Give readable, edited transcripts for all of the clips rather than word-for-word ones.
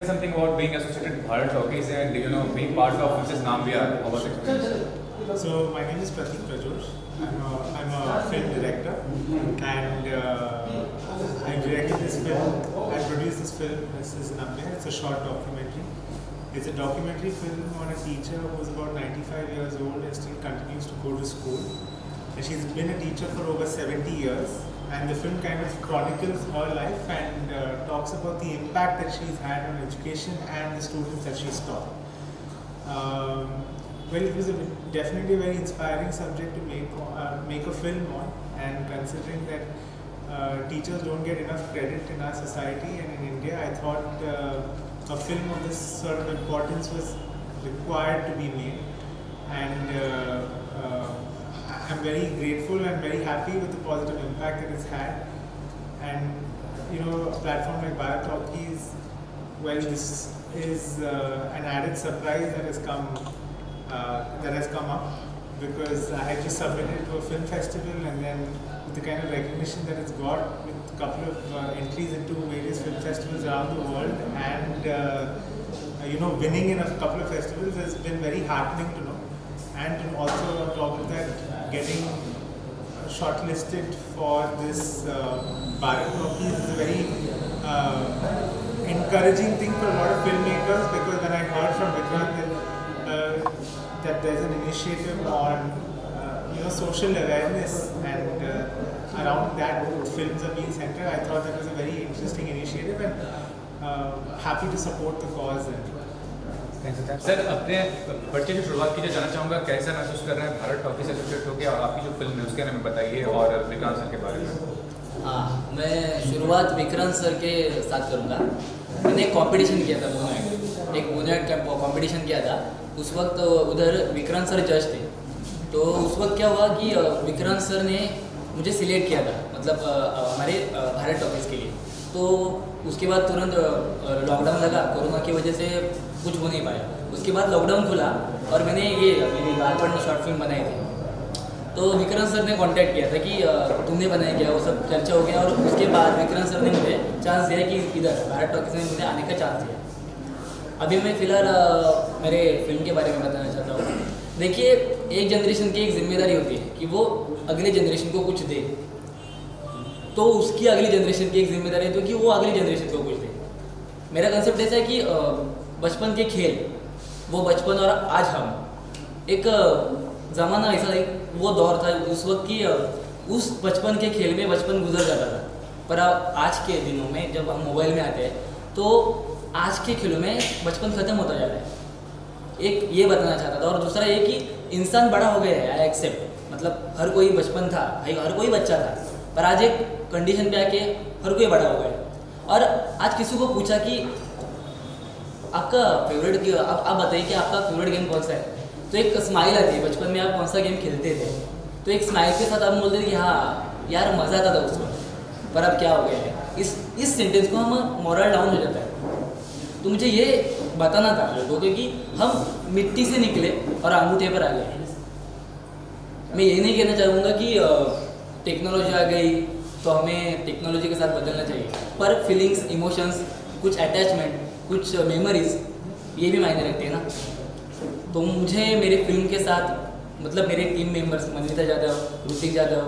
Something about being associated with Bharat Talkies and being part of Mrs. Nambiar. How was it? So my name is Pratik Prajosh. I'm a film director, and I directed this film. I produced this film, Mrs. Nambiar. It's a short documentary. It's a documentary film on a teacher who's about 95 years old and still continues to go to school. And she's been a teacher for over 70 years. And the film kind of chronicles her life and talks about the impact that she's had on education and the students that she's taught. Well, it was definitely a very inspiring subject to make a film on, and considering that teachers don't get enough credit in our society and in India, I thought a film of this sort of importance was required to be made. And I'm very grateful and very happy with the positive impact that it's had. And a platform like Bharat Talkies, well, this is an added surprise that has come up, because I had just submitted it to a film festival, and then with the kind of recognition that it's got, with a couple of entries into various film festivals around the world, and winning in a couple of festivals has been very heartening to know. And also on top of that, getting shortlisted for this Bharat Talkies is a very encouraging thing for a lot of filmmakers, because when I heard from Vikrant that there's an initiative on social awareness and around that films are being centered, I thought that was a very interesting initiative, and happy to support the cause. Sir, अपने बच्चे की शुरुआत कीजिए, जानना चाहूँगा कैसा महसूस कर रहे हैं भारत टॉकी से एसोसिएट होकर, और आपकी जो फिल्म है उसके बारे में बताइए, और विक्रांत सर के बारे में। हाँ, मैं शुरुआत विक्रांत सर के साथ करूँगा। मैंने एक कंपटीशन किया था बोनेट का कंपटीशन किया था। उस वक्त उधर विक्रांत सर जज थे, तो उस वक्त क्या हुआ कि विक्रांत सर ने मुझे सिलेक्ट किया था, मतलब हमारे भारत टॉकीज़ के लिए। तो उसके बाद तुरंत लॉकडाउन लगा, कोरोना की वजह से कुछ हो नहीं पाया। उसके बाद लॉकडाउन खुला और मैंने ये मेरी बालपन में शॉर्ट फिल्म बनाई थी। तो विक्रांत सर ने कांटेक्ट किया था कि तुमने बनाया क्या, वो सब चर्चा हो गया, और उसके बाद विक्रांत सर ने मुझे चांस दिया कि इधर भारत टॉकीज़ में मुझे आने का चांस दिया। अभी मैं फ़िलहाल मेरे फिल्म के बारे में बताना चाहता हूँ। देखिए, एक जनरेशन की एक जिम्मेदारी होती है कि वो अगले जनरेशन को कुछ दे, तो उसकी अगली जनरेशन की एक जिम्मेदारी होती है कि वो अगली जनरेशन को कुछ दे। मेरा कंसेप्ट ऐसा है कि बचपन के खेल, वो बचपन और आज हम, एक ज़माना ऐसा, एक वो दौर था उस वक्त की उस बचपन के खेल में बचपन गुजर जाता था। पर आज के दिनों में जब हम मोबाइल में आते हैं, तो आज के खेलों में बचपन ख़त्म होता जा रहा है। एक ये बताना चाहता था, और दूसरा ये कि इंसान बड़ा हो गया है, आई एक्सेप्ट, मतलब हर कोई बचपन था, हर कोई बच्चा था, पर आज एक कंडीशन पे आके हर कोई बड़ा हो गया। और आज किसी को पूछा कि आपका फेवरेट आप बताइए कि आपका फेवरेट गेम कौन सा है, तो एक स्माइल आती है, बचपन में आप कौन सा गेम खेलते थे, तो एक स्माइल के साथ आप बोलते थे कि हाँ यार मज़ा आता था उस वक्त, पर अब क्या हो गया है। इस सेंटेंस को हम मोरल डाउन हो जाता है। तो मुझे ये बताना था लोगों को कि हम मिट्टी से निकले और अंगूठे पर आ गए। मैं ये नहीं कहना चाहूँगा कि टेक्नोलॉजी आ गई तो हमें टेक्नोलॉजी के साथ बदलना चाहिए, पर फीलिंग्स, इमोशंस, कुछ अटैचमेंट, कुछ मेमोरीज, ये भी मायने रखते हैं ना। तो मुझे मेरी फिल्म के साथ, मतलब मेरे टीम मेंबर्स मनीता यादव, ऋतिक यादव,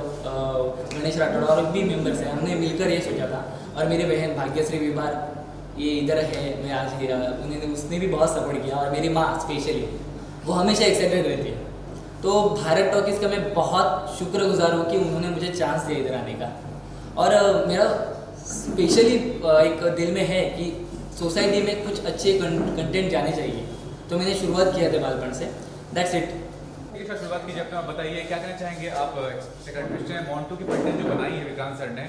गणेश राठौड़ और भी मेंबर्स हैं, हमने मिलकर ये सोचा था। और मेरी बहन भाग्यश्री विभार, ये इधर है, मैं आज गया, उसने भी बहुत सपोर्ट किया, और मेरी माँ स्पेशली, वो हमेशा एक्साइटेड रहती है। तो भारत टॉकीज़ का मैं बहुत शुक्रगुजार हूँ कि उन्होंने मुझे चांस दिया इधर आने का। और मेरा स्पेशली एक दिल में है कि सोसाइटी में कुछ अच्छे कंटेंट जाने चाहिए, तो मैंने शुरुआत किया था बालपन से। That's it. शुरुआत कीजिए अपना, बताइए क्या कहना चाहेंगे आप। साइकियाट्रिस्ट हैं, मोंटू की पट्टी जो बनाई है विक्रांत सर ने,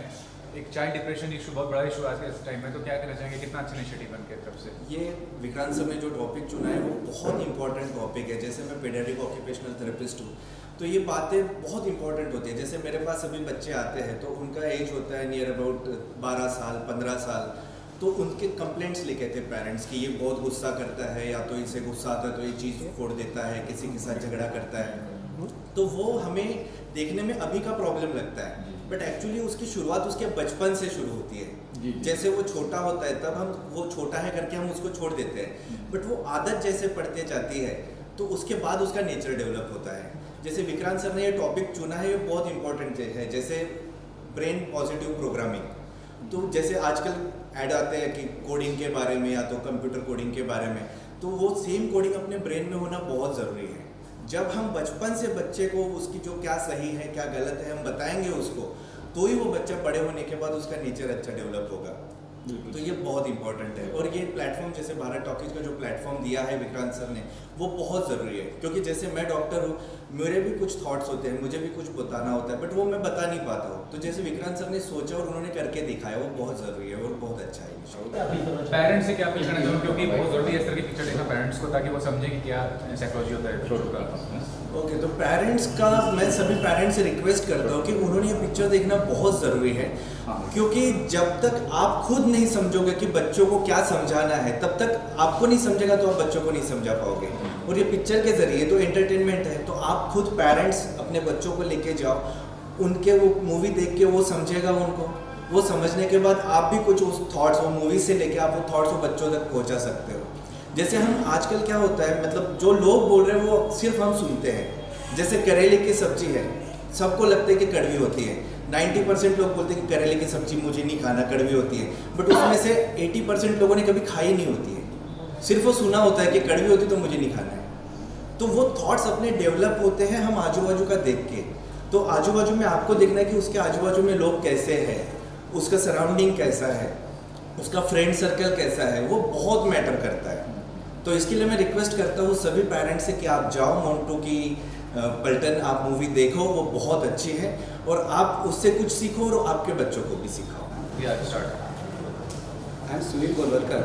एक चाइल्ड डिप्रेशन इशू, बहुत बड़ा इशू आज के इस टाइम में, तो क्या कहना चाहेंगे, कितना अच्छा इनिशिएटिव बन के तरफ से। ये विक्रांत सर ने जो टॉपिक चुना है वो बहुत इंपॉर्टेंट टॉपिक है। जैसे मैं पेडियाट्रिक ऑक्यूपेशनल थेरेपिस्ट हूँ, तो ये बातें बहुत इंपॉर्टेंट होती हैं। जैसे मेरे पास अभी बच्चे आते हैं, तो उनका एज होता है नियर अबाउट 12 साल 15 साल, तो उनके कंप्लेंट्स लिखे थे पेरेंट्स की, ये बहुत गुस्सा करता है, या तो इसे गुस्सा आता है तो ये चीज़ फोड़ देता है, किसी के साथ झगड़ा करता है। तो वो हमें देखने में अभी का प्रॉब्लम लगता है, बट एक्चुअली उसकी शुरुआत उसके बचपन से शुरू होती है। जैसे वो छोटा होता है तब हम वो छोटा है करके हम उसको छोड़ देते हैं, बट वो आदत जैसे पड़ते जाती है तो उसके बाद उसका नेचर डेवलप होता है। जैसे विक्रांत सर ने ये टॉपिक चुना है, ये बहुत इंपॉर्टेंट है, जैसे ब्रेन पॉजिटिव प्रोग्रामिंग। तो जैसे आजकल ऐड आते हैं कि कोडिंग के बारे में या तो कंप्यूटर कोडिंग के बारे में, तो वो सेम कोडिंग अपने ब्रेन में होना बहुत ज़रूरी है। जब हम बचपन से बच्चे को उसकी जो क्या सही है क्या गलत है हम बताएंगे उसको, तो ही वो बच्चा बड़े होने के बाद उसका नेचर अच्छा डेवलप होगा। तो ये बहुत इंपॉर्टेंट है। और ये प्लेटफॉर्म जैसे भारत टॉकीज का जो प्लेटफॉर्म दिया है विक्रांत सर ने, वो बहुत ज़रूरी है, क्योंकि जैसे मैं डॉक्टर हूँ, मेरे भी कुछ थॉट्स होते हैं, मुझे भी कुछ बताना होता है, बट वो मैं बता नहीं पाता हूँ। तो जैसे विक्रांत सर ने सोचा और उन्होंने करके दिखाया, वो बहुत ज़रूरी है और बहुत अच्छा है। पेरेंट्स से क्या अपील करना चाहूँगा, क्योंकि बहुत ज़रूरी है इस तरह की पिक्चर देखना पेरेंट्स को, ताकि वो समझे कि क्या साइकोलॉजी होता है फ्लोर का। ओके, तो पेरेंट्स का मैं सभी पेरेंट्स से रिक्वेस्ट करता हूँ कि उन्होंने ये पिक्चर देखना बहुत ज़रूरी है, क्योंकि जब तक आप खुद नहीं समझोगे कि बच्चों को क्या समझाना है, तब तक आपको नहीं समझेगा तो आप बच्चों को नहीं समझा पाओगे। और ये पिक्चर के ज़रिए तो एंटरटेनमेंट है, तो आप खुद पेरेंट्स अपने बच्चों को लेके जाओ, उनके वो मूवी देख के वो समझेगा उनको, वो समझने के बाद आप भी कुछ उस थॉट्स, वो मूवी से लेके आप वो थॉट्स वो बच्चों तक पहुँचा सकते हो। जैसे हम आजकल क्या होता है, मतलब जो लोग बोल रहे हैं वो सिर्फ हम सुनते हैं। जैसे करेले की सब्जी है, सबको लगता है कि कड़वी होती है, 90% लोग बोलते हैं कि करेले की सब्जी मुझे नहीं खाना, कड़वी होती है, बट उसमें से 80% लोगों ने कभी खाई नहीं होती है, सिर्फ वो सुना होता है कि कड़वी होती तो मुझे नहीं खाना है। तो वो थॉट्स अपने डेवलप होते हैं हम आजू बाजू का देख के। तो आजू बाजू में आपको देखना है कि उसके आजू बाजू में लोग कैसे हैं, उसका सराउंडिंग कैसा है, उसका फ्रेंड सर्कल कैसा है, वो बहुत मैटर करता है। तो इसके लिए मैं रिक्वेस्ट करता हूँ सभी पेरेंट्स से कि आप जाओ, मोंटू की पलटन आप मूवी देखो, वो बहुत अच्छी है और आप उससे कुछ सीखो और आपके बच्चों को भी सिखाओ। I am Sunil Golwalkar,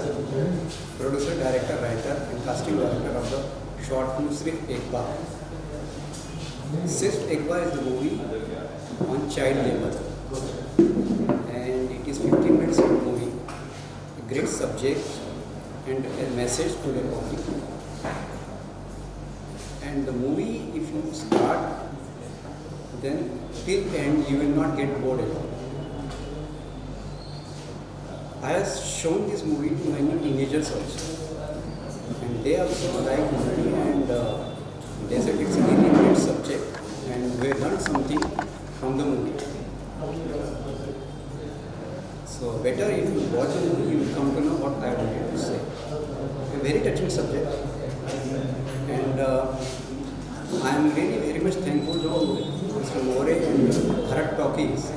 producer, director, writer and casting director of the short film Sirf Ek Baar. Sirf Ek Baar is the movie on child labor, and it is 15 minutes of movie, a great subject and a message to the public. And the movie, if you start, then till end you will not get bored at all. I have shown this movie to many teenagers also, and they also like the movie, and they said it's a really great subject and we learned something from the movie. So better if you watch the movie, you will come to know what I wanted to say. A very touching subject, and I am really very much thankful to Mr. More and Bharat Talkies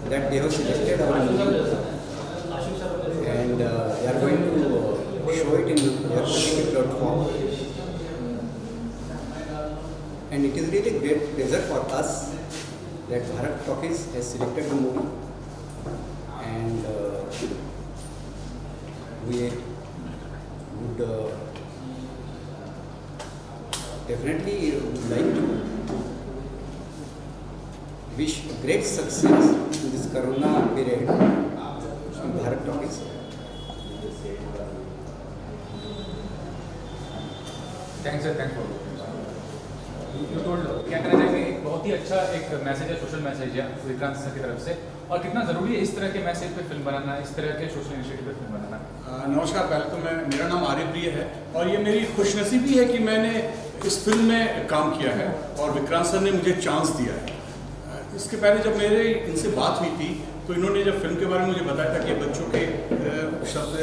that they have selected our movie, and they are going to show it in their OTT platform. And it is really a great pleasure for us that Bharat Talkies has selected the movie, and we would definitely like to wish great success in this Corona period in Bharat Talkies. Thanks sir, thanks for you told. क्या कहना चाहेंगे, एक बहुत ही अच्छा एक message है, social message है Vikrant sir की तरफ से, और कितना ज़रूरी है इस तरह के मैसेज पे फिल्म बनाना, इस तरह के सोशल इनिशिएटिव पे फिल्म बनाना। नमस्कार, पहले तो मेरा नाम आर्यप्रिय है और ये मेरी खुशनसीबी है कि मैंने इस फिल्म में काम किया है और विक्रांत सर ने मुझे चांस दिया है। इसके पहले जब मेरे इनसे बात हुई थी तो इन्होंने जब फिल्म के बारे में मुझे बताया था कि बच्चों के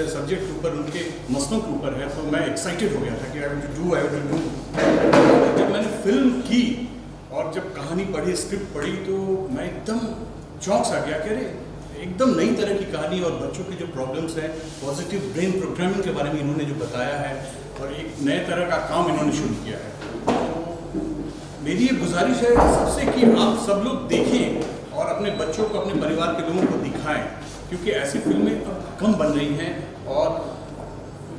सब्जेक्ट के ऊपर, उनके मसलों के ऊपर है, तो मैं एक्साइटेड हो गया था कि आई विल डू। जब मैंने फिल्म की और जब कहानी पढ़ी, स्क्रिप्ट पढ़ी, तो मैं एकदम चौंक सा गया कि अरे एकदम नई तरह की कहानी और बच्चों की जो प्रॉब्लम्स हैं, पॉजिटिव ब्रेन प्रोग्रामिंग के बारे में इन्होंने जो बताया है और एक नए तरह का काम इन्होंने शुरू किया है। तो मेरी ये गुजारिश है सबसे कि आप सब लोग देखें और अपने बच्चों को, अपने परिवार के लोगों को दिखाएं, क्योंकि ऐसी फिल्में अब कम बन रही हैं और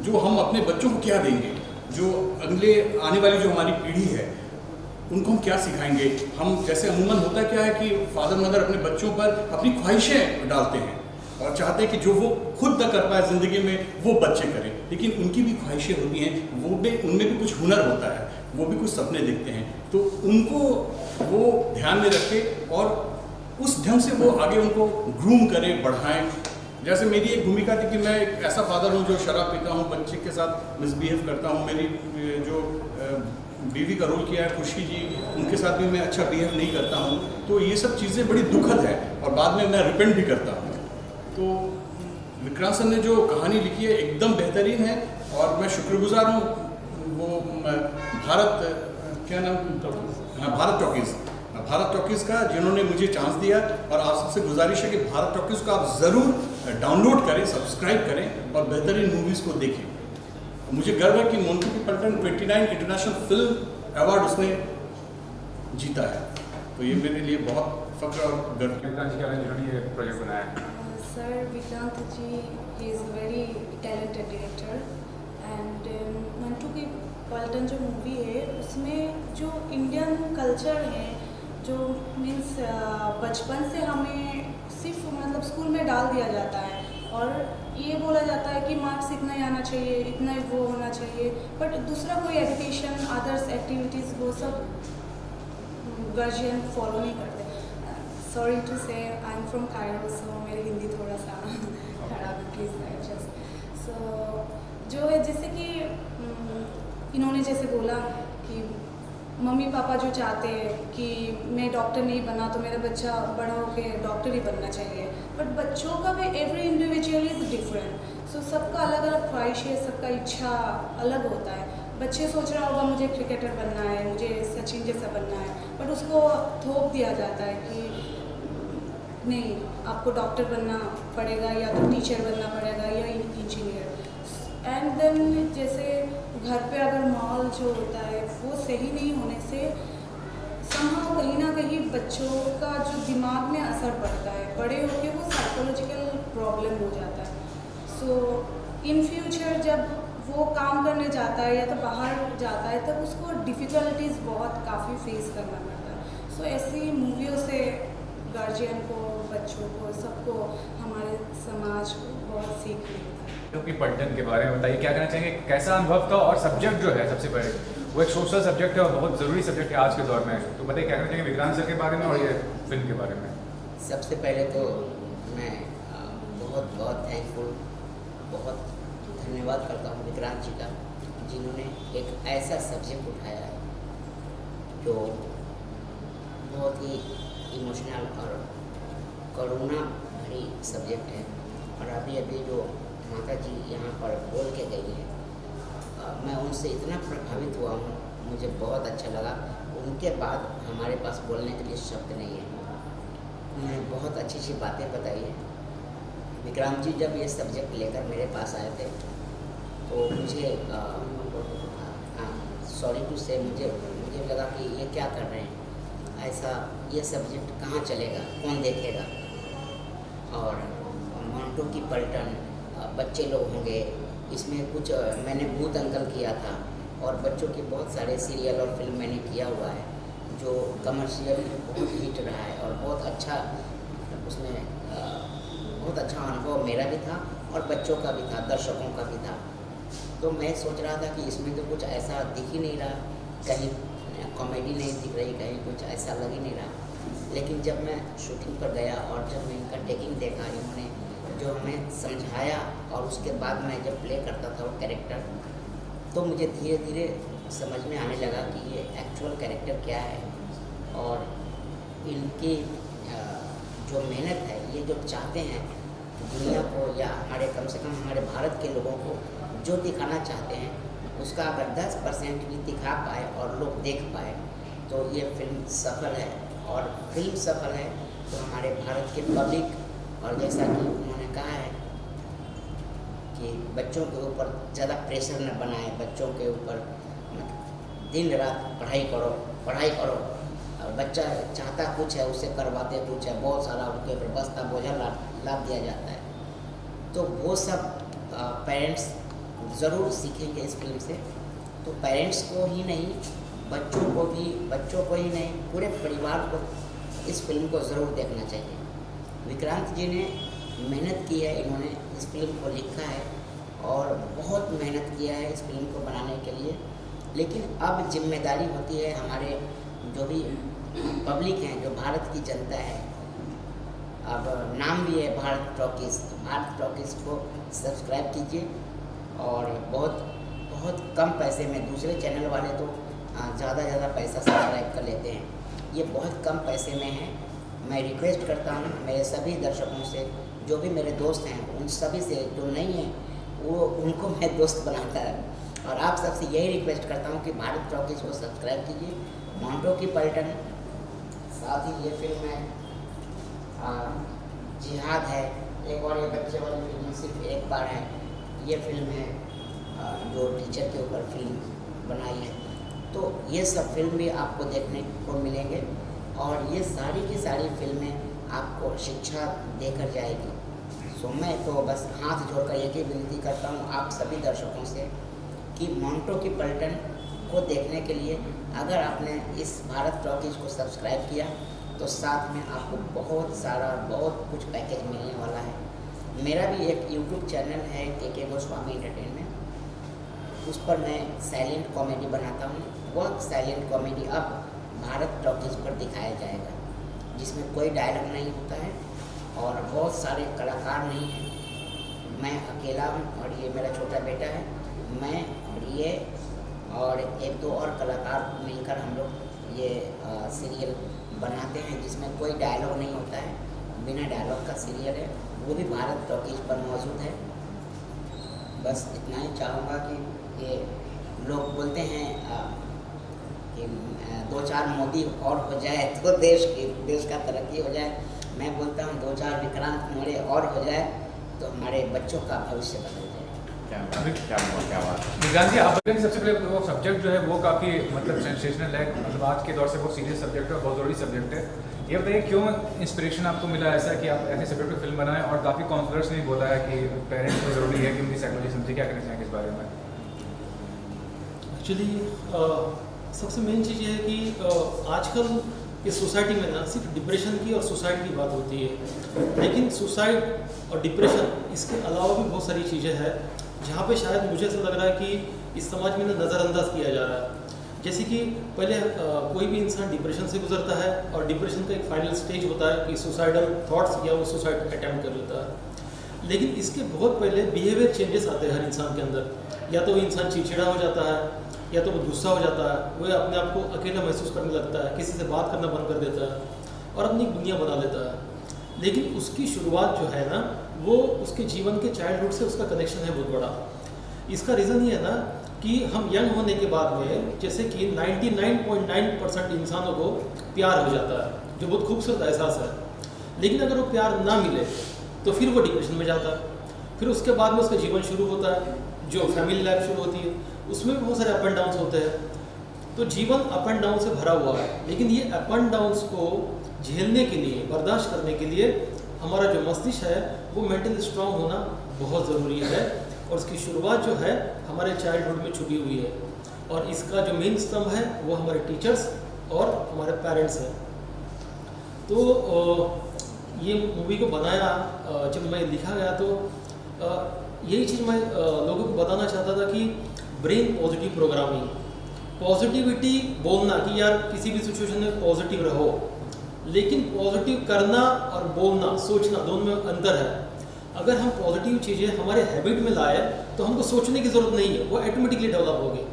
जो हम अपने बच्चों को क्या देंगे, जो अगले आने वाली जो हमारी पीढ़ी है उनको हम क्या सिखाएंगे। हम जैसे अमूमन होता क्या है कि फादर मदर अपने बच्चों पर अपनी ख्वाहिशें डालते हैं और चाहते हैं कि जो वो खुद न कर पाए ज़िंदगी में वो बच्चे करें, लेकिन उनकी भी ख्वाहिशें होती हैं, वो भी, उनमें भी कुछ हुनर होता है, वो भी कुछ सपने देखते हैं। तो उनको वो ध्यान में रखें और उस ढंग से वो आगे उनको ग्रूम करें, बढ़ाएं। जैसे मेरी एक भूमिका थी कि मैं एक ऐसा फादर हूँ जो शराब पीता हूँ, बच्चे के साथ मिसबिहेव करता हूँ। मेरी जो बीवी का रोल किया है खुशी जी, उनके साथ भी मैं अच्छा बिहेव नहीं करता हूँ। तो ये सब चीज़ें बड़ी दुखद है और बाद में मैं रिपेंट भी करता हूँ। तो विक्रांत सर ने जो कहानी लिखी है एकदम बेहतरीन है और मैं शुक्रगुजार हूँ। वो भारत क्या नाम, भारत टॉकीज़ का, जिन्होंने मुझे चांस दिया। और आप सबसे गुजारिश है कि भारत टॉकीज़ को आप ज़रूर डाउनलोड करें, सब्सक्राइब करें और बेहतरीन मूवीज़ को देखें। मुझे गर्व है कि मोंटू की पलटन 29 इंटरनेशनल फिल्म अवार्ड उसने जीता है, तो ये मेरे लिए बहुत फख्र और गर्व की। विक्रांत जी जिन्होंने ये प्रोजेक्ट बनाया है। Sir Vikrant ji is a very talented director and Mantu की पलटन जो मूवी है उसमें जो इंडियन कल्चर है, जो मीन्स बचपन से हमें सिर्फ मतलब स्कूल में डाल दिया जाता है और ये बोला जाता है कि मार्क्स इतना ही आना चाहिए, इतना ही वो होना चाहिए, बट दूसरा कोई एजुकेशन, अदर्स एक्टिविटीज़ वो सब गार्जियन फॉलो नहीं करते। सॉरी टू से आई एम फ्रॉम कायरो, सो मेरी हिंदी थोड़ा सा खराब है, प्लीज़ एडजस्ट। सो जो है जैसे कि इन्होंने जैसे बोला कि मम्मी पापा जो चाहते हैं कि मैं डॉक्टर नहीं बना तो मेरा बच्चा बड़ा होकर डॉक्टर ही बनना चाहिए, बट बच्चों का भी एवरी इंडिविजुअल इज़ डिफरेंट। सो सबका अलग अलग ख्वाहिश है, सबका इच्छा अलग होता है। बच्चे सोच रहा होगा मुझे क्रिकेटर बनना है, मुझे सचिन जैसा बनना है, बट उसको थोप दिया जाता है कि नहीं, आपको डॉक्टर बनना पड़ेगा या तो टीचर बनना पड़ेगा या इंजीनियर। एंड देन जैसे घर पे अगर माहौल जो होता है वो सही नहीं होने से समहाउ कहीं ना कहीं बच्चों का जो दिमाग में असर पड़ता है, बड़े होके वो साइकोलॉजिकल प्रॉब्लम हो जाता है। सो इन फ्यूचर जब वो काम करने जाता है या तो बाहर जाता है तब उसको डिफ़िकल्टीज़ बहुत काफ़ी फेस करना पड़ता है। सो ऐसी मूवियों से गार्जियन को, बच्चों को, सबको, हमारे समाज को बहुत सीख मिलता है। की पलटन के बारे में बताइए, क्या कहना चाहेंगे, कैसा अनुभव था? और सब्जेक्ट जो है सबसे पहले वो एक सोशल सब्जेक्ट है और बहुत ज़रूरी सब्जेक्ट है आज के दौर में, तो बताइए क्या कहना चाहेंगे विक्रांत सर के बारे में और ये फिल्म के बारे में। सबसे पहले तो मैं बहुत बहुत थैंकफुल, बहुत धन्यवाद करता हूँ विक्रांत जी का, जिन्होंने एक ऐसा सब्जेक्ट उठाया है जो बहुत ही इमोशनल और करुणा भरी सब्जेक्ट है। और अभी अभी जो माता जी यहाँ पर बोल के गई है, मैं उनसे इतना प्रभावित हुआ हूँ, मुझे बहुत अच्छा लगा। उनके बाद हमारे पास बोलने के लिए शब्द नहीं है। उन्होंने बहुत अच्छी अच्छी बातें बताई है। विक्रांत जी जब ये सब्जेक्ट लेकर मेरे पास आए थे तो मुझे सॉरी टू से मुझे लगा कि ये क्या कर रहे हैं, ऐसा ये सब्जेक्ट कहाँ चलेगा, कौन देखेगा। और मोंटू की पलटन, बच्चे लोग होंगे इसमें, कुछ मैंने भूत अंकल किया था और बच्चों के बहुत सारे सीरियल और फिल्म मैंने किया हुआ है जो कमर्शियल बहुत हिट रहा है और बहुत अच्छा, उसमें बहुत अच्छा अनुभव मेरा भी था और बच्चों का भी था, दर्शकों का भी था। तो मैं सोच रहा था कि इसमें तो कुछ ऐसा दिख ही नहीं रहा, कहीं कॉमेडी नहीं दिख रही, कहीं कुछ ऐसा लग ही नहीं रहा। लेकिन जब मैं शूटिंग पर गया और जब मैं इनका टेकिंग देखा, इन्होंने जो हमें समझाया और उसके बाद मैं जब प्ले करता था वो कैरेक्टर, तो मुझे धीरे धीरे समझ में आने लगा कि ये एक्चुअल कैरेक्टर क्या है और इनकी जो मेहनत है, ये जो चाहते हैं दुनिया को या हमारे कम से कम हमारे भारत के लोगों को जो दिखाना चाहते हैं उसका अगर 10% भी दिखा पाए और लोग देख पाए तो ये फिल्म सफल है। और फिल्म सफल है तो हमारे भारत के पब्लिक, और जैसा कि उन्होंने कहा है कि बच्चों के ऊपर ज़्यादा प्रेशर न बनाए, बच्चों के ऊपर दिन रात पढ़ाई करो। और बच्चा चाहता कुछ है, उससे करवाते कुछ है, बहुत सारा उनके ऊपर बस्ता बोझा लाद दिया जाता है। तो वो सब पेरेंट्स ज़रूर सीखेंगे इस फिल्म से। तो पेरेंट्स को ही नहीं, बच्चों को ही नहीं, पूरे परिवार को इस फिल्म को ज़रूर देखना चाहिए। विक्रांत जी ने मेहनत की है, इन्होंने इस फिल्म को लिखा है और बहुत मेहनत किया है इस फिल्म को बनाने के लिए। लेकिन अब जिम्मेदारी होती है हमारे जो भी पब्लिक हैं, जो भारत की जनता है, अब नाम भी है भारत टॉकीज़, तो भारत टॉकीज़ को सब्सक्राइब कीजिए। और बहुत बहुत कम पैसे में, दूसरे चैनल वाले तो ज़्यादा पैसा सब्सक्राइब कर लेते हैं, ये बहुत कम पैसे में है। मैं रिक्वेस्ट करता हूँ मेरे सभी दर्शकों से, जो भी मेरे दोस्त हैं उन सभी से, जो नहीं हैं वो उनको मैं दोस्त बनाता है, और आप सबसे यही रिक्वेस्ट करता हूँ कि भारत टॉकीज़ को सब्सक्राइब कीजिए। मोंटो की पलटन, साथ ही ये फिल्म है जिहाद है, एक और ये बच्चे वाली फिल्म सिर्फ एक बार है, ये फिल्म है जो टीचर के ऊपर फिल्म बनाई है। तो ये सब फिल्म भी आपको देखने को मिलेंगे, और ये सारी की सारी फिल्में आपको शिक्षा देकर जाएगी। सो मैं तो बस हाथ जोड़कर एक ही विनती करता हूँ आप सभी दर्शकों से कि मोंटो की पलटन को देखने के लिए अगर आपने इस भारत टॉकीज़ को सब्सक्राइब किया तो साथ में आपको बहुत कुछ पैकेज मिलने वाला है। मेरा भी एक यूट्यूब चैनल है के गोस्वामी एंटरटेनमेंट, उस पर मैं साइलेंट कॉमेडी बनाता हूँ। वह साइलेंट कॉमेडी अब भारत टॉकीज़ पर दिखाया जाएगा, जिसमें कोई डायलॉग नहीं होता है और बहुत सारे कलाकार नहीं हैं। मैं अकेला हूँ और ये मेरा छोटा बेटा है, मैं और ये और एक दो और कलाकार मिलकर हम लोग ये सीरियल बनाते हैं, जिसमें कोई डायलॉग नहीं होता है, बिना डायलॉग का सीरियल है, वो भी भारत टॉकीज़ पर मौजूद है। बस इतना ही चाहूँगा कि ये लोग बोलते हैं कि 2-4 मोदी और हो जाए तो देश का तरक्की हो जाए। मैं बोलता हूँ 2-4 विक्रांत मौर्य और हो जाए तो हमारे बच्चों का भविष्य बदल जाए। क्या बात। विक्रांत जी, आप सबसे पहले वो सब्जेक्ट जो है वो काफ़ी मतलब सेंसेशनल है, मतलब आज के दौर से बहुत सीरियस सब्जेक्ट है, बहुत ज़रूरी सब्जेक्ट है। ये बताइए क्यों इंस्पिरेशन आपको मिला ऐसा कि आप ऐसे सब्जेक्ट पर फिल्म बनाएं, और काफ़ी काउंसलर्स ने बोला है कि पेरेंट्स को ज़रूरी है कि उनकी साइकोलॉजी समझे, क्या कहना चाहेंगे इस बारे में? एक्चुअली सबसे मेन चीज़ ये है कि आजकल इस सोसाइटी में ना सिर्फ डिप्रेशन की और सुसाइड की बात होती है, लेकिन सुसाइड और डिप्रेशन इसके अलावा भी बहुत सारी चीज़ें हैं जहाँ पे शायद मुझे ऐसा लग रहा है कि इस समाज में ना नज़रअंदाज किया जा रहा है। जैसे कि पहले कोई भी इंसान डिप्रेशन से गुजरता है और डिप्रेशन का एक फाइनल स्टेज होता है कि सुसाइडल थॉट्स या वो सुसाइड अटैम्प्ट कर लेता है। लेकिन इसके बहुत पहले बिहेवियर चेंजेस आते हैं हर इंसान के अंदर, या तो वो इंसान चिड़चिड़ा हो जाता है, या तो वो गुस्सा हो जाता है, वो अपने आप को अकेला महसूस करने लगता है, किसी से बात करना बंद कर देता है और अपनी दुनिया बना लेता है। लेकिन उसकी शुरुआत जो है ना, वो उसके जीवन के चाइल्डहुड से उसका कनेक्शन है बहुत बड़ा। इसका रीज़न ये है ना कि हम यंग होने के बाद में जैसे कि 99.9% इंसानों को प्यार हो जाता है, जो बहुत खूबसूरत एहसास है। लेकिन अगर वो प्यार ना मिले तो फिर वो डिप्रेशन में जाता है। फिर उसके बाद में उसका जीवन शुरू होता है, जो फैमिली लाइफ शुरू होती है, उसमें भी बहुत सारे अप एंड डाउन्स होते हैं। तो जीवन अप एंड डाउन से भरा हुआ है, लेकिन ये अप एंड डाउन्स को झेलने के लिए, बर्दाश्त करने के लिए हमारा जो मस्तिष्क है वो मेंटली स्ट्रांग होना बहुत ज़रूरी है। और उसकी शुरुआत जो है हमारे चाइल्डहुड में छुपी हुई है, और इसका जो मेन स्तंभ है वो हमारे टीचर्स और हमारे पेरेंट्स हैं। तो ये मूवी को बनाया, जब मैं लिखा गया तो यही चीज़ मैं लोगों को बताना चाहता था कि ब्रेन पॉजिटिव प्रोग्रामिंग, पॉजिटिविटी बोलना कि यार किसी भी सिचुएशन में पॉजिटिव रहो, लेकिन पॉजिटिव करना और बोलना, सोचना, दोनों में अंतर है। अगर हम पॉजिटिव चीज़ें हमारे हैबिट में लाए तो हमको सोचने की ज़रूरत नहीं है, वो ऑटोमेटिकली डेवलप होगी।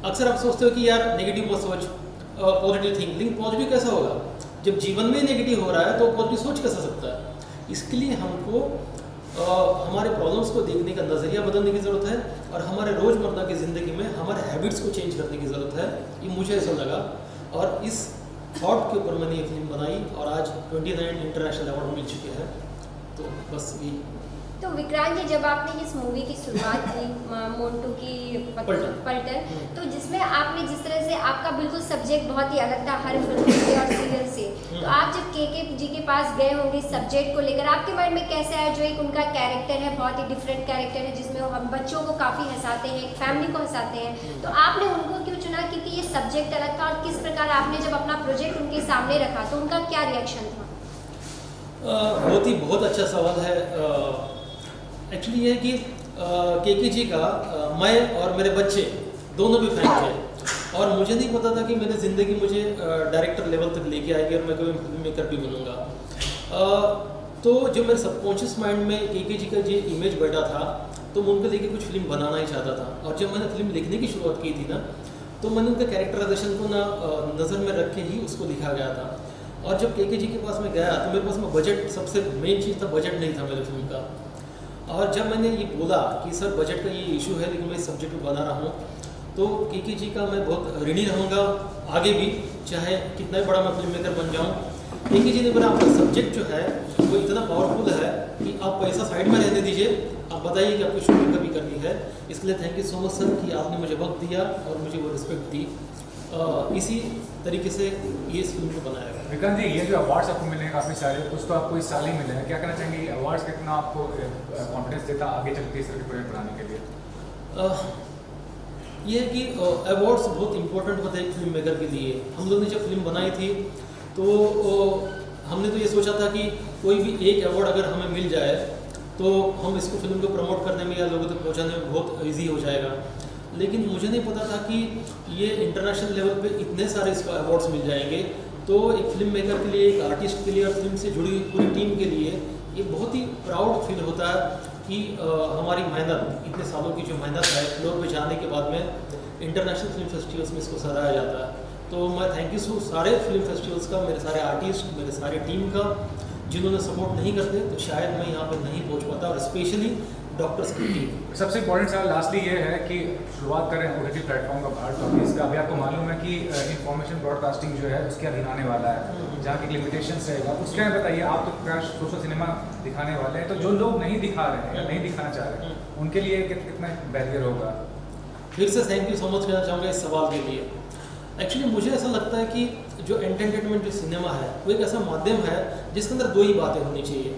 अक्सर आप सोचते हो कि यार नेगेटिव मत सोच, पॉजिटिव थिंक, लेकिन पॉजिटिव कैसा होगा जब जीवन में नेगेटिव हो रहा है, तो पॉजिटिव सोच कैसा सकता है। इसके लिए हमको हमारे प्रॉब्लम्स को देखने का नज़रिया बदलने की ज़रूरत है, और हमारे रोज़मर्रा की ज़िंदगी में हमारे हैबिट्स को चेंज करने की ज़रूरत है। ये मुझे ऐसा लगा, और इस थॉट के ऊपर मैंने ये फिल्म बनाई, और आज 29 इंटरनेशनल अवार्ड मिल चुके हैं। तो बस यही। तो विक्रांत जी, जब आपने इस मूवी की शुरुआत की मोंटू की पलटन, तो जिसमें आपने जिस तरह से आपका बिल्कुल सब्जेक्ट बहुत ही अलग था हर फिल्म से और सीरियल से, तो आप जब के जी के पास गए होंगे सब्जेक्ट को लेकर, आपके माइंड में कैसे आया? जो एक उनका कैरेक्टर है, बहुत ही डिफरेंट कैरेक्टर है, जिसमें वो हम बच्चों को काफ़ी हंसाते हैं, एक फैमिली को हंसाते हैं, तो आपने उनको क्यों चुना? क्योंकि ये सब्जेक्ट अलग था, और किस प्रकार आपने जब अपना प्रोजेक्ट उनके सामने रखा तो उनका क्या रिएक्शन था? बहुत अच्छा सवाल है। एक्चुअली ये है कि के जी का मैं और मेरे बच्चे दोनों भी फैन थे, और मुझे नहीं पता था कि मेरी ज़िंदगी मुझे डायरेक्टर लेवल तक लेके आएगी और मैं कभी फिल्म मेकर भी बनूंगा। तो जो मेरे सबकॉन्शियस माइंड में के जी का जो इमेज बैठा था, तो मैं उनको लेके कुछ फिल्म बनाना ही चाहता था। और जब मैंने फिल्म लिखने की शुरुआत की थी ना, तो मैंने उनके कैरेक्टराइजेशन को ना नज़र में रख के ही उसको लिखा गया था। और जब के जी के पास मैं गया तो मेरे पास में बजट, सबसे मेन चीज़ था बजट नहीं था मेरे फिल्म का। और जब मैंने ये बोला कि सर बजट का ये इशू है लेकिन मैं इस सब्जेक्ट पे बना रहा हूँ, तो के जी का मैं बहुत ऋणी रहूँगा आगे भी, चाहे कितना भी बड़ा मैं फिल्म मेकर बन जाऊँ। के जी ने बोला आपका सब्जेक्ट जो है वो इतना पावरफुल है कि आप पैसा साइड में रहने दीजिए, आप बताइए कि आपको शूटिंग कभी करनी है। इसके लिए thank you so much sir कि आपने मुझे वक्त दिया और मुझे वो रिस्पेक्ट दी। इसी तरीके से ये इस फिल्म को बनाया गया। विक्रांत जी, ये जो अवार्ड्स आपको मिले हैं काफ़ी सारे, कुछ तो आपको इस साल ही मिले हैं, क्या कहना चाहेंगे अवार्ड्स कितना आपको कॉन्फिडेंस देता आगे चल के इस तरह के प्रोजेक्ट बनाने के लिए? ये है कि अवार्ड्स बहुत इंपॉर्टेंट होते हैं फिल्म मेकर के लिए। हम लोगों ने जब फिल्म बनाई थी तो हमने तो ये सोचा था कि कोई भी एक अवार्ड अगर हमें मिल जाए तो हम इसको फिल्म को प्रमोट करने में या लोगों तक पहुंचाने में बहुत इजी हो जाएगा। लेकिन मुझे नहीं पता था कि ये इंटरनेशनल लेवल पे इतने सारे इसको अवार्ड्स मिल जाएंगे। तो एक फिल्म मेकर के लिए, एक आर्टिस्ट के लिए और फिल्म से जुड़ी हुई पूरी टीम के लिए ये बहुत ही प्राउड फील होता है कि हमारी मेहनत, इतने सालों की जो मेहनत है, फ्लोर पे जाने के बाद में इंटरनेशनल फिल्म फेस्टिवल्स में इसको सराहा जाता है। तो मैं थैंक यू सो सारे फिल्म फेस्टिवल्स का, मेरे सारे आर्टिस्ट, मेरे सारे टीम का, जिन्होंने सपोर्ट नहीं करते तो शायद मैं यहाँ पर नहीं पहुँच पाता, और स्पेशली डॉक्टर्स की टीम। सबसे इम्पोर्टेंट सवाल लास्टली ये है कि शुरुआत करें OTT प्लेटफॉर्म का भारत ऑफिस का। अभी आपको मालूम है कि इंफॉर्मेशन ब्रॉडकास्टिंग जो है उसके अधीन आने वाला है, जहाँ की लिमिटेशंस रहेगा। उसके में बताइए, आप तो सोशल सिनेमा दिखाने वाले हैं, तो जो लोग नहीं दिखा रहे हैं या नहीं दिखाना चाह रहे हैं उनके लिए कितना बैरियर होगा? फिर से थैंक यू सो मच कहना चाहूँगा इस सवाल के लिए। एक्चुअली मुझे ऐसा लगता है कि जो एंटरटेनमेंट जो सिनेमा है वो एक ऐसा माध्यम है जिसके अंदर दो ही बातें होनी चाहिए।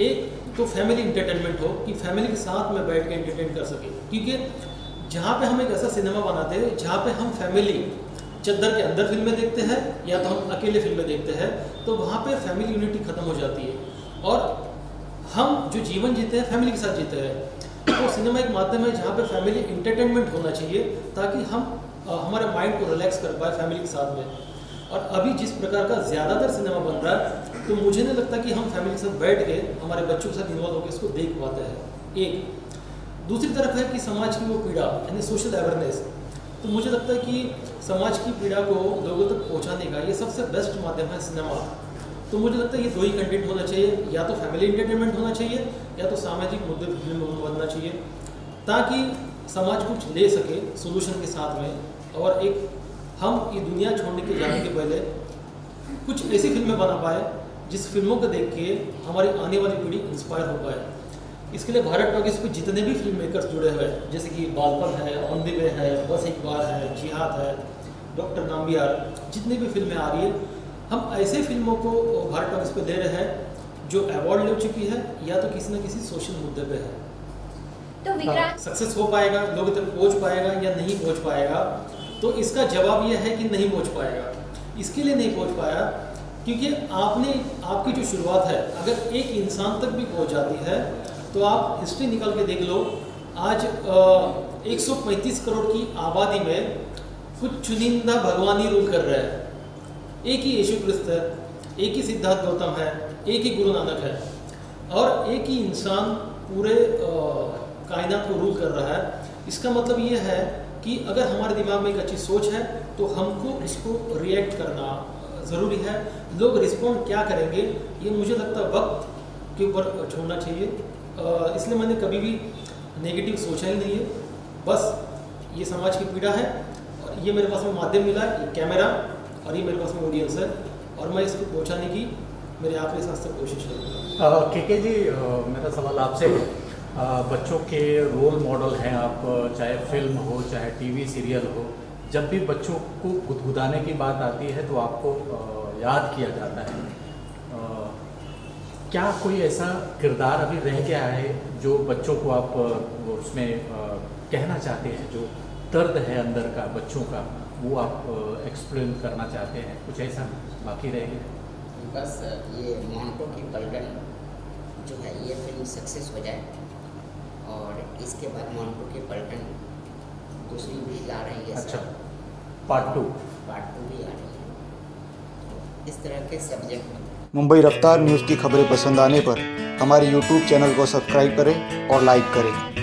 एक तो फैमिली इंटरटेनमेंट हो कि फैमिली के साथ में बैठ के एंटरटेन कर सके, क्योंकि जहाँ पे हम एक ऐसा सिनेमा बनाते हैं जहाँ पे हम फैमिली चद्दर के अंदर फिल्में देखते हैं या तो हम अकेले फिल्में देखते हैं, तो वहाँ पे फैमिली यूनिटी ख़त्म हो जाती है और हम जो जीवन जीते हैं फैमिली के साथ जीते हैं। तो सिनेमा एक माध्यम है जहाँ पे फैमिली इंटरटेनमेंट होना चाहिए ताकि हम हमारे माइंड को रिलैक्स कर पाए फैमिली के साथ में। और अभी जिस प्रकार का ज़्यादातर सिनेमा बन रहा है तो मुझे नहीं लगता कि हम फैमिली के साथ बैठ के हमारे बच्चों के साथ इन्वॉल्व होकर इसको देख पाते हैं। एक दूसरी तरफ है कि समाज की वो पीड़ा यानी सोशल अवेयरनेस, तो मुझे लगता है कि समाज की पीड़ा को लोगों तक पहुंचाने का ये सबसे बेस्ट माध्यम है सिनेमा। तो मुझे लगता है ये दो ही कंटेंट होना चाहिए, या तो फैमिली एंटरटेनमेंट होना चाहिए या तो सामाजिक मुद्दे पर फिल्म बनना चाहिए, ताकि समाज कुछ ले सके सोल्यूशन के साथ में। और एक हम ये दुनिया छोड़ने के जाने के पहले कुछ ऐसी फिल्में बना पाए जिस फिल्मों को देख के हमारी आने वाली पीढ़ी इंस्पायर हो पाए। इसके लिए भारत टॉकीज पे जितने भी फिल्म मेकर्स जुड़े हुए हैं, जैसे कि बालपन है, ऑन द वे है, बस एक बार है, जिहाद है, डॉक्टर नाम्बियार, जितनी भी फिल्में आ रही है, हम ऐसे फिल्मों को भारत टॉकीज पे दे रहे हैं जो अवार्ड ले चुकी है या तो किसी न किसी सोशल मुद्दे पे है। तो विक्रांत सक्सेस हो पाएगा, लोगों तक पहुँच पाएगा या नहीं पहुँच पाएगा, तो इसका जवाब यह है कि नहीं पहुँच पाएगा। इसके लिए नहीं पहुँच पाया क्योंकि आपकी जो शुरुआत है अगर एक इंसान तक भी पहुँच जाती है तो आप हिस्ट्री निकाल के देख लो, आज 135 करोड़ की आबादी में कुछ चुनिंदा भगवान ही रूल कर रहे हैं। एक ही यीशु क्रिस्त है, एक ही सिद्धार्थ गौतम है, एक ही गुरु नानक है और एक ही इंसान पूरे कायनात को रूल कर रहा है। इसका मतलब ये है कि अगर हमारे दिमाग में एक अच्छी सोच है तो हमको इसको रिएक्ट करना ज़रूरी है। लोग रिस्पॉन्ड क्या करेंगे ये मुझे लगता है वक्त के ऊपर छोड़ना चाहिए, इसलिए मैंने कभी भी नेगेटिव सोचा ही नहीं है। बस ये समाज की पीड़ा है और ये मेरे पास में माध्यम मिला है, ये कैमरा और ये मेरे पास में ऑडियंस है और मैं इसको पहुंचाने की मेरे आखिरी सांस तक कोशिश करूँगा। के जी, मेरा सवाल आपसे, बच्चों के रोल मॉडल हैं आप, चाहे फिल्म हो चाहे टीवी सीरियल हो, जब भी बच्चों को गुदगुदाने की बात आती है तो आपको याद किया जाता है। क्या कोई ऐसा किरदार अभी रह गया है जो बच्चों को आप उसमें कहना चाहते हैं, जो दर्द है अंदर का बच्चों का, वो आप एक्सप्लेन करना चाहते हैं? कुछ ऐसा बाकी रह गया? बस ये मोंटो की पलटन जो है ये फिल्म सक्सेस हो जाए और इसके बाद मोंटो की पलटन दूसरी भी ला रही है। अच्छा। पार्ट 2 भी आ रही है। इस तरह के सब्जेक्ट मुंबई रफ्तार न्यूज़ की खबरें पसंद आने पर हमारे YouTube चैनल को सब्सक्राइब करें और लाइक करें।